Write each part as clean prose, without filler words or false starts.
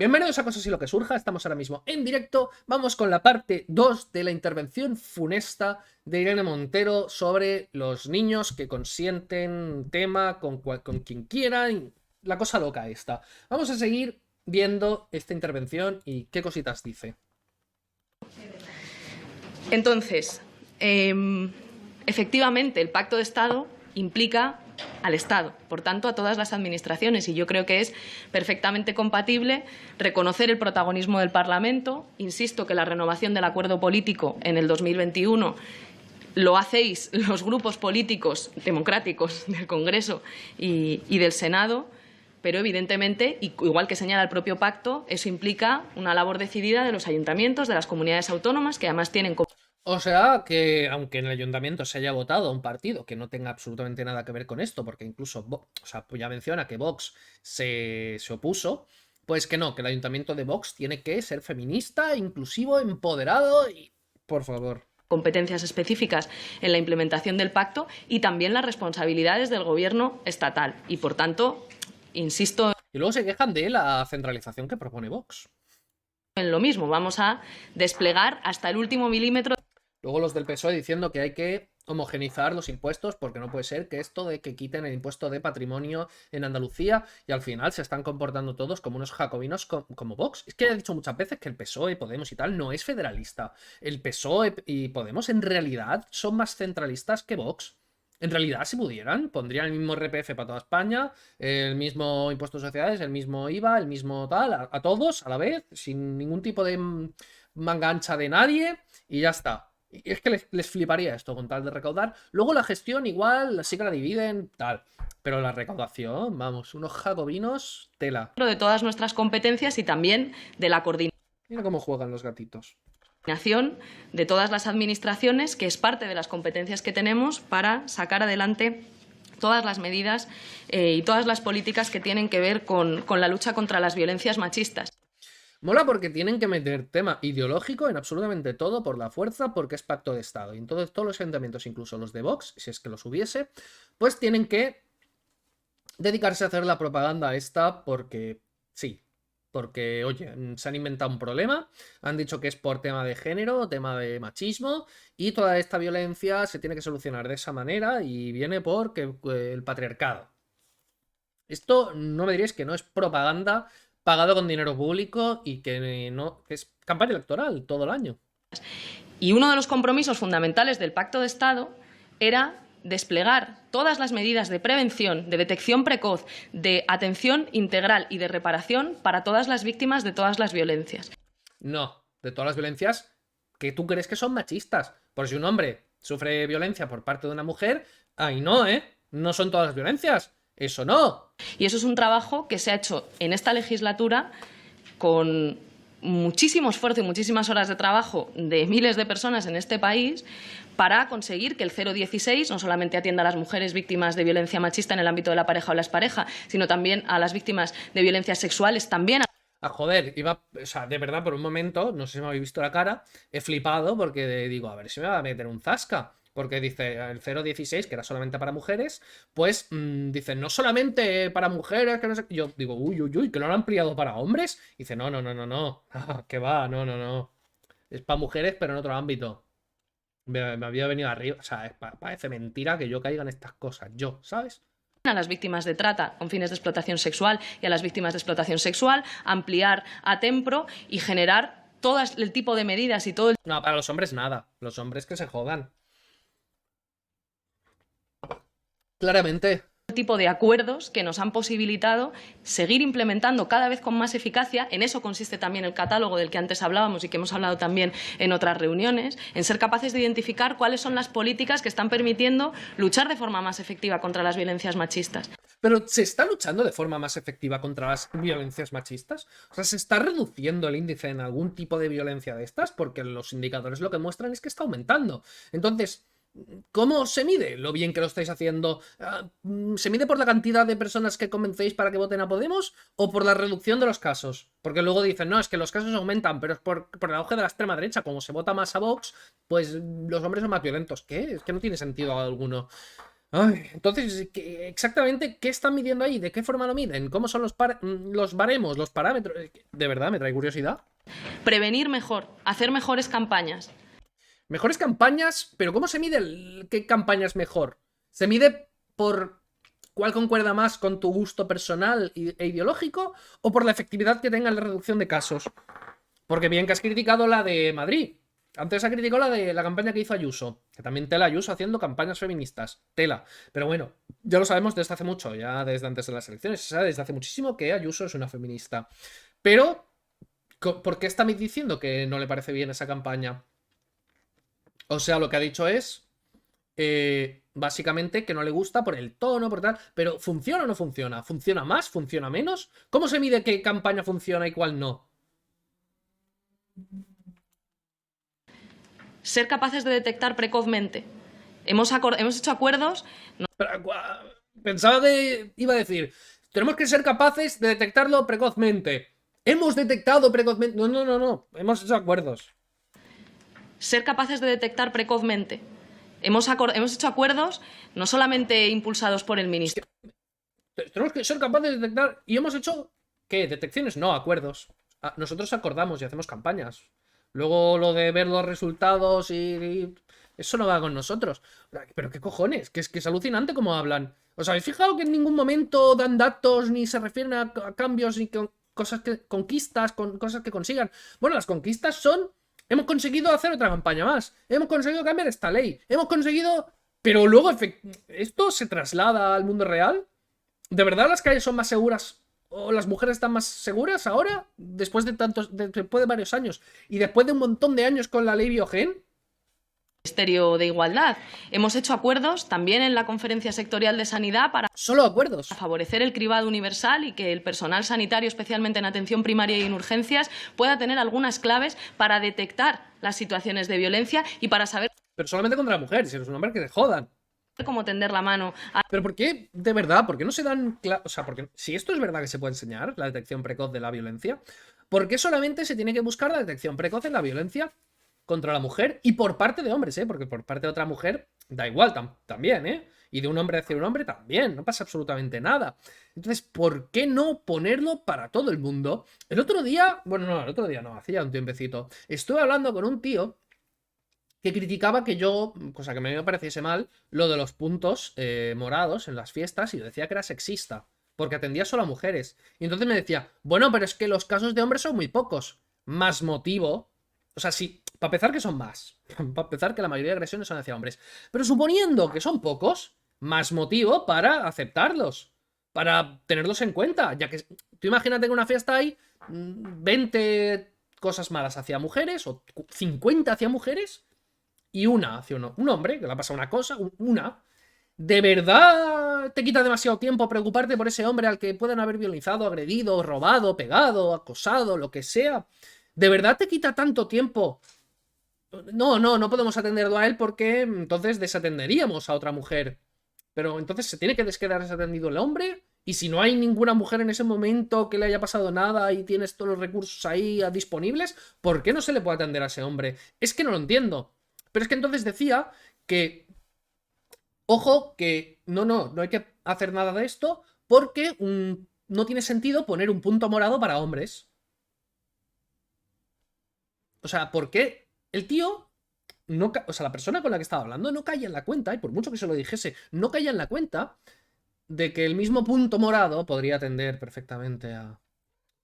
Bienvenidos a Cosas y lo que surja, estamos ahora mismo en directo, vamos con la parte 2 de la intervención funesta de Irene Montero sobre los niños que consienten tema con quien quieran, la cosa loca esta. Vamos a seguir viendo esta intervención y qué cositas dice. Entonces, efectivamente, el Pacto de Estado implica al Estado, por tanto, a todas las administraciones, y yo creo que es perfectamente compatible reconocer el protagonismo del Parlamento. Insisto que la renovación del acuerdo político en el 2021 lo hacéis los grupos políticos democráticos del Congreso y del Senado, pero evidentemente, igual que señala el propio pacto, eso implica una labor decidida de los ayuntamientos, de las comunidades autónomas, que además tienen... O sea que, aunque en el ayuntamiento se haya votado a un partido que no tenga absolutamente nada que ver con esto, porque incluso ya menciona que Vox se opuso, pues que no, que el ayuntamiento de Vox tiene que ser feminista, inclusivo, empoderado y... Por favor. Competencias específicas en la implementación del pacto y también las responsabilidades del gobierno estatal. Y, por tanto, insisto... Y luego se quejan de la centralización que propone Vox. En lo mismo, vamos a desplegar hasta el último milímetro. Luego los del PSOE diciendo que hay que homogenizar los impuestos porque no puede ser que esto de que quiten el impuesto de patrimonio en Andalucía y al final se están comportando todos como unos jacobinos como Vox. Es que he dicho muchas veces que el PSOE, Podemos y tal no es federalista. El PSOE y Podemos en realidad son más centralistas que Vox. En realidad, si pudieran, pondrían el mismo RPF para toda España, el mismo impuesto de sociedades, el mismo IVA, el mismo tal, a todos a la vez, sin ningún tipo de manga ancha de nadie y ya está. Y es que les fliparía esto con tal de recaudar. Luego la gestión igual sí que la dividen, tal. Pero la recaudación, vamos, unos jacobinos, tela. De todas nuestras competencias y también de la coordinación. Mira cómo juegan los gatitos. De todas las administraciones, que es parte de las competencias que tenemos para sacar adelante todas las medidas y todas las políticas que tienen que ver con la lucha contra las violencias machistas. Mola porque tienen que meter tema ideológico en absolutamente todo por la fuerza, porque es pacto de Estado. Y entonces todos los ayuntamientos, incluso los de Vox, si es que los hubiese, pues tienen que dedicarse a hacer la propaganda esta porque sí. Porque, oye, se han inventado un problema, han dicho que es por tema de género, tema de machismo, y toda esta violencia se tiene que solucionar de esa manera y viene porque el patriarcado. Esto no me diréis que no es propaganda pagado con dinero público y que no que es campaña electoral todo el año. Y uno de los compromisos fundamentales del Pacto de Estado era desplegar todas las medidas de prevención, de detección precoz, de atención integral y de reparación para todas las víctimas de todas las violencias. No, de todas las violencias que tú crees que son machistas. Por si un hombre sufre violencia por parte de una mujer, ahí no, ¿eh? No son todas las violencias. Eso no. Y eso es un trabajo que se ha hecho en esta legislatura con muchísimo esfuerzo y muchísimas horas de trabajo de miles de personas en este país para conseguir que el 016 no solamente atienda a las mujeres víctimas de violencia machista en el ámbito de la pareja o la expareja, sino también a las víctimas de violencias sexuales, también joder, o sea, de verdad, por un momento, no sé si me habéis visto la cara, he flipado porque digo, a ver si me va a meter un zasca. Porque dice el 016, que era solamente para mujeres, pues dice, no solamente para mujeres, que no sé. Yo digo, uy, que lo han ampliado para hombres. Y dice, no, que va, no. Es para mujeres, pero en otro ámbito. Me había venido arriba, o sea, parece mentira que yo caiga en estas cosas, yo, ¿sabes? a las víctimas de trata con fines de explotación sexual y a las víctimas de explotación sexual, ampliar a Tempro y generar todo el tipo de medidas y todo el... No, para los hombres nada, los hombres que se jodan. Claramente. tipo de acuerdos que nos han posibilitado seguir implementando cada vez con más eficacia. En eso consiste también el catálogo del que antes hablábamos y que hemos hablado también en otras reuniones, en ser capaces de identificar cuáles son las políticas que están permitiendo luchar de forma más efectiva contra las violencias machistas. Pero ¿se está luchando de forma más efectiva contra las violencias machistas? O sea, ¿se está reduciendo el índice en algún tipo de violencia de estas? Porque los indicadores lo que muestran es que está aumentando. Entonces, ¿cómo se mide lo bien que lo estáis haciendo? ¿Se mide por la cantidad de personas que convencéis para que voten a Podemos o por la reducción de los casos? Porque luego dicen, no, es que los casos aumentan, pero es por el auge de la extrema derecha. Como se vota más a Vox, pues los hombres son más violentos. ¿Qué? Es que no tiene sentido alguno. Ay, entonces, exactamente qué están midiendo ahí? ¿De qué forma lo miden? ¿Cómo son los baremos, los parámetros? De verdad, me trae curiosidad. Prevenir mejor, hacer mejores campañas. Mejores campañas, pero ¿cómo se mide qué campaña es mejor? ¿Se mide por cuál concuerda más con tu gusto personal e ideológico o por la efectividad que tenga en la reducción de casos? Porque bien que has criticado la de Madrid. Antes ha criticado la de la campaña que hizo Ayuso. Que también tela Ayuso haciendo campañas feministas. Tela. Pero bueno, ya lo sabemos desde hace mucho, ya desde antes de las elecciones. Se sabe desde hace muchísimo que Ayuso es una feminista. Pero, ¿por qué está diciendo que no le parece bien esa campaña? O sea, lo que ha dicho es, básicamente, que no le gusta por el tono, por tal. Pero, ¿funciona o no funciona? ¿Funciona más? ¿Funciona menos? ¿Cómo se mide qué campaña funciona y cuál no? Ser capaces de detectar precozmente. Hemos hecho acuerdos. Pensaba que iba a decir, tenemos que ser capaces de detectarlo precozmente. Hemos detectado precozmente. No, no, no, no. Hemos hecho acuerdos. Ser capaces de detectar precozmente. Hemos hecho acuerdos no solamente impulsados por el ministro. Tenemos que ser capaces de detectar. ¿Y hemos hecho qué? ¿Detecciones? No, acuerdos. Nosotros acordamos y hacemos campañas. Luego lo de ver los resultados y eso no va con nosotros. Pero qué cojones, que es alucinante cómo hablan. ¿Os habéis fijado que en ningún momento dan datos ni se refieren a cambios ni cosas que conquistas, con cosas que consigan? Bueno, las conquistas son: hemos conseguido hacer otra campaña más, hemos conseguido cambiar esta ley, hemos conseguido. Pero luego esto se traslada al mundo real. ¿De verdad las calles son más seguras o las mujeres están más seguras ahora? Después de varios años y después de un montón de años con la ley Biogen. Ministerio de Igualdad. Hemos hecho acuerdos también en la Conferencia Sectorial de Sanidad para Solo acuerdos. favorecer el cribado universal y que el personal sanitario, especialmente en atención primaria y en urgencias, pueda tener algunas claves para detectar las situaciones de violencia y para saber Pero solamente contra la mujer, si eres un hombre que te jodan. cómo tender la mano a... Pero ¿por qué, de verdad, por qué no se dan... O sea, porque si esto es verdad que se puede enseñar, la detección precoz de la violencia, ¿por qué solamente se tiene que buscar la detección precoz de la violencia contra la mujer y por parte de hombres, Porque por parte de otra mujer da igual también, Y de un hombre hacia un hombre también, no pasa absolutamente nada. Entonces, ¿por qué no ponerlo para todo el mundo? El otro día, bueno, no, el otro día no, hacía un tiempecito, estuve hablando con un tío que criticaba que yo, cosa que me pareciese mal, lo de los puntos morados en las fiestas y decía que era sexista, porque atendía solo a mujeres. Y entonces me decía, bueno, pero es que los casos de hombres son muy pocos. Más motivo. O sea, sí, para empezar que son más. Para empezar que la mayoría de agresiones son hacia hombres. Pero suponiendo que son pocos, más motivo para aceptarlos. Para tenerlos en cuenta. Ya que tú imagínate que en una fiesta hay 20 cosas malas hacia mujeres o 50 hacia mujeres y una hacia un hombre, que le ha pasado una cosa, una. ¿De verdad te quita demasiado tiempo preocuparte por ese hombre al que puedan haber violentado, agredido, robado, pegado, acosado, lo que sea? ¿De verdad te quita tanto tiempo? No, no, no podemos atenderlo a él porque entonces desatenderíamos a otra mujer. Pero entonces se tiene que quedar desatendido el hombre. Y si no hay ninguna mujer en ese momento que le haya pasado nada y tienes todos los recursos ahí disponibles, ¿por qué no se le puede atender a ese hombre? Es que no lo entiendo. Pero es que entonces decía que, ojo, que no hay que hacer nada de esto porque no tiene sentido poner un punto morado para hombres. O sea, ¿por qué el tío no, o sea, la persona con la que estaba hablando no caía en la cuenta, y por mucho que se lo dijese, no caía en la cuenta de que el mismo punto morado podría atender perfectamente a...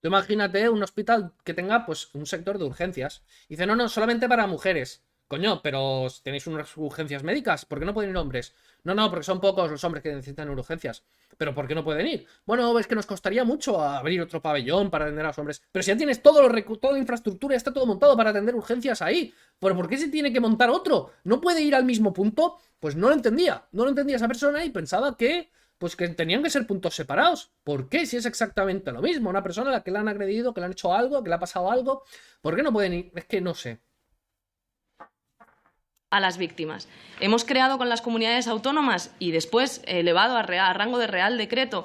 Tú imagínate un hospital que tenga, pues, un sector de urgencias. Y dice, no, no, solamente para mujeres. Coño, pero tenéis unas urgencias médicas, ¿por qué no pueden ir hombres? No, no, porque son pocos los hombres que necesitan urgencias. ¿Pero por qué no pueden ir? Bueno, es que nos costaría mucho abrir otro pabellón para atender a los hombres. Pero si ya tienes toda la infraestructura, ya está todo montado para atender urgencias ahí. ¿Pero por qué se tiene que montar otro? ¿No puede ir al mismo punto? Pues no lo entendía. No lo entendía esa persona y pensaba que pues que tenían que ser puntos separados. ¿Por qué? Si es exactamente lo mismo. Una persona a la que le han agredido, que le han hecho algo, que le ha pasado algo. ¿Por qué no pueden ir? Es que no sé. A las víctimas. Hemos creado con las comunidades autónomas y después elevado a rango de Real Decreto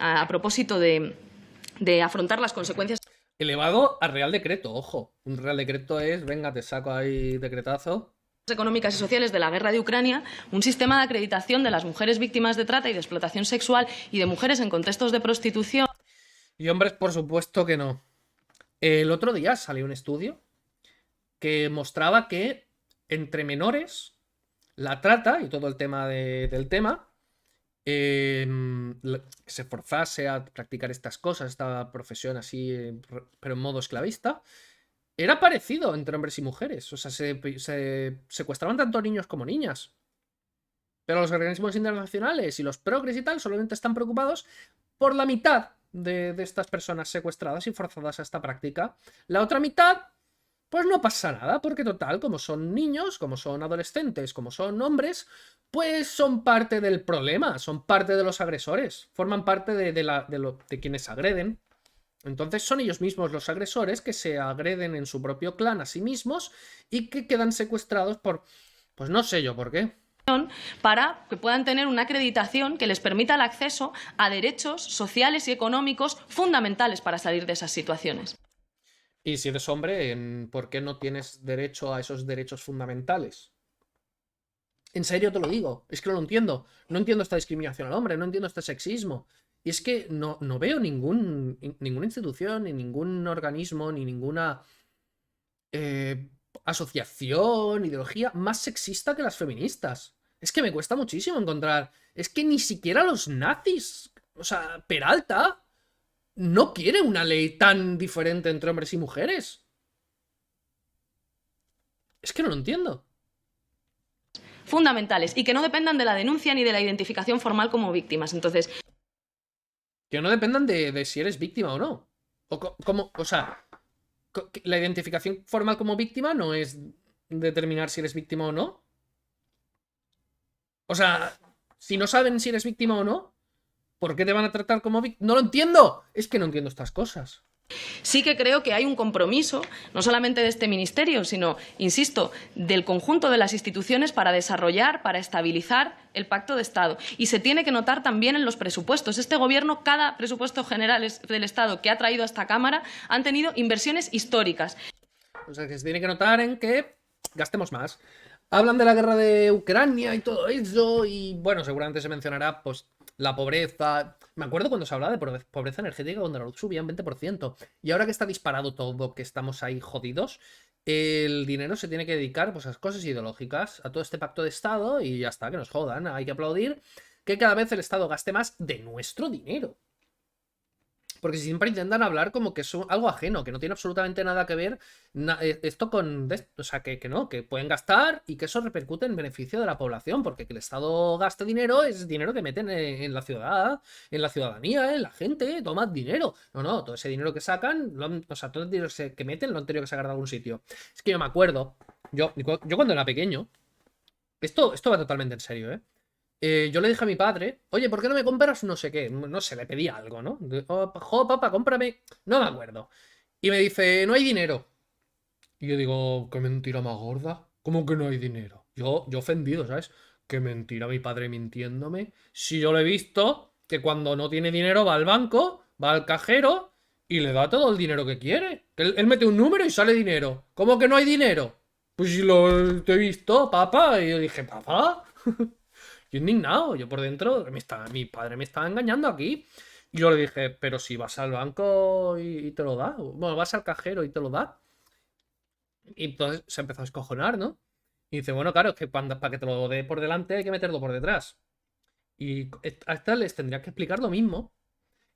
a propósito de afrontar las consecuencias. Elevado a Real Decreto, ojo. Un Real Decreto es, venga, te saco ahí decretazo. económicas y sociales de la guerra de Ucrania, un sistema de acreditación de las mujeres víctimas de trata y de explotación sexual y de mujeres en contextos de prostitución. Y hombres, por supuesto que no. El otro día salió un estudio que mostraba que entre menores la trata y todo el tema del tema, que se forzase a practicar estas cosas, esta profesión así, pero en modo esclavista, era parecido entre hombres y mujeres. O sea, se secuestraban tanto niños como niñas. Pero los organismos internacionales y los progres y tal solamente están preocupados por la mitad de estas personas secuestradas y forzadas a esta práctica. La otra mitad, pues no pasa nada, porque total, como son niños, como son adolescentes, como son hombres, pues son parte del problema, son parte de los agresores, forman parte de quienes agreden. Entonces son ellos mismos los agresores que se agreden en su propio clan a sí mismos y que quedan secuestrados por... pues no sé yo por qué. Para que puedan tener una acreditación que les permita el acceso a derechos sociales y económicos fundamentales para salir de esas situaciones. Y si eres hombre, ¿por qué no tienes derecho a esos derechos fundamentales? En serio te lo digo, es que no lo entiendo. No entiendo esta discriminación al hombre, no entiendo este sexismo. Y es que no veo ninguna institución, ni ningún organismo, ni ninguna asociación, ideología más sexista que las feministas. Es que me cuesta muchísimo encontrar. Es que ni siquiera los nazis, o sea, Peralta, no quiere una ley tan diferente entre hombres y mujeres. Es que no lo entiendo. Fundamentales y que no dependan de la denuncia ni de la identificación formal como víctimas. Entonces, que no dependan de si eres víctima o no. O sea, la identificación formal como víctima no es determinar si eres víctima o no. O sea, si no saben si eres víctima o no, ¿por qué te van a tratar como víctima? No lo entiendo. Es que no entiendo estas cosas. sí que creo que hay un compromiso, no solamente de este ministerio, sino, insisto, del conjunto de las instituciones para desarrollar, para estabilizar el Pacto de Estado. Y se tiene que notar también en los presupuestos. Este Gobierno, cada presupuesto general del Estado que ha traído a esta Cámara, han tenido inversiones históricas. O sea, que se tiene que notar en que gastemos más. Hablan de la guerra de Ucrania y todo eso, y bueno, seguramente se mencionará, pues, la pobreza. Me acuerdo cuando se hablaba de pobreza energética cuando la luz subía un 20%. Y ahora que está disparado todo, que estamos ahí jodidos, el dinero se tiene que dedicar, pues, a cosas ideológicas, a todo este pacto de Estado, y ya está, que nos jodan. Hay que aplaudir que cada vez el Estado gaste más de nuestro dinero. Porque siempre intentan hablar como que es algo ajeno, que no tiene absolutamente nada que ver esto con... o sea, que no, que pueden gastar y que eso repercute en beneficio de la población, porque que el Estado gaste dinero es dinero que meten en la ciudad, en la ciudadanía, en la gente, toma dinero. No, todo ese dinero que sacan, o sea, todo el dinero que meten lo han tenido que sacar de algún sitio. Es que yo me acuerdo, yo cuando era pequeño, esto va totalmente en serio, ¿eh? Yo le dije a mi padre, oye, ¿por qué no me compras no sé qué? No sé, le pedí algo, ¿no? Jo, papá, cómprame. No me acuerdo. Y me dice, no hay dinero. Y yo digo, qué mentira más gorda. ¿Cómo que no hay dinero? Yo ofendido, ¿sabes? Qué mentira, mi padre mintiéndome. Si yo lo he visto, que cuando no tiene dinero va al banco, va al cajero y le da todo el dinero que quiere. Que él mete un número y sale dinero. ¿Cómo que no hay dinero? Pues si lo he visto, papá. Y yo dije, papá. Yo indignado, yo por dentro, mi padre me estaba engañando aquí. Y yo le dije, pero si vas al banco y te lo da, bueno, vas al cajero y te lo da. Y entonces se empezó a escojonar, ¿no? Y dice, bueno, claro, es que para que te lo dé por delante hay que meterlo por detrás. Y a estas les tendría que explicar lo mismo,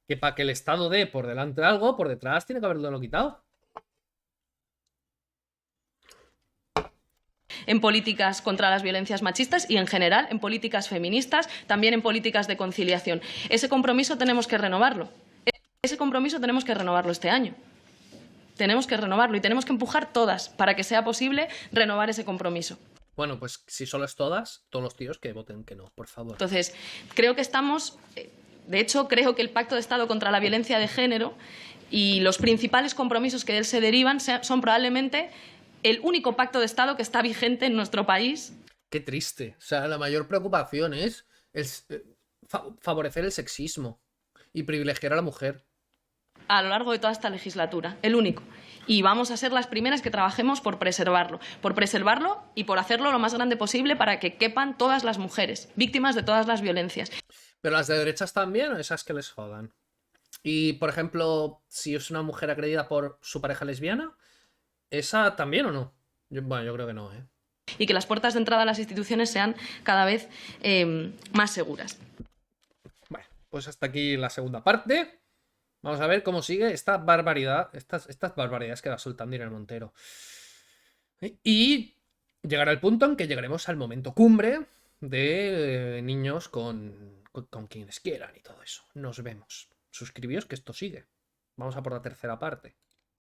que para que el Estado dé por delante algo, por detrás tiene que haberlo quitado. En políticas contra las violencias machistas y, en general, en políticas feministas, también en políticas de conciliación. Ese compromiso tenemos que renovarlo. Ese compromiso tenemos que renovarlo este año. Tenemos que renovarlo y tenemos que empujar todas para que sea posible renovar ese compromiso. Bueno, pues si solo es todas, todos los tíos que voten que no, por favor. Entonces, creo que estamos... De hecho, creo que el Pacto de Estado contra la Violencia de Género y los principales compromisos que de él se derivan son probablemente el único pacto de Estado que está vigente en nuestro país. Qué triste. O sea, la mayor preocupación es favorecer el sexismo y privilegiar a la mujer. a lo largo de toda esta legislatura, el único. Y vamos a ser las primeras que trabajemos por preservarlo y por hacerlo lo más grande posible para que quepan todas las mujeres, víctimas de todas las violencias. Pero las de derechas también, o esas que les jodan. Y, por ejemplo, si es una mujer agredida por su pareja lesbiana, ¿esa también o no? Bueno, yo creo que no, ¿eh? Y que las puertas de entrada a las instituciones sean cada vez más seguras. Bueno, pues hasta aquí la segunda parte. Vamos a ver cómo sigue esta barbaridad, estas barbaridades que va soltando Irene Montero. Y llegará el punto en que llegaremos al momento cumbre de niños con quienes quieran y todo eso. Nos vemos. Suscribíos que esto sigue. Vamos a por la tercera parte.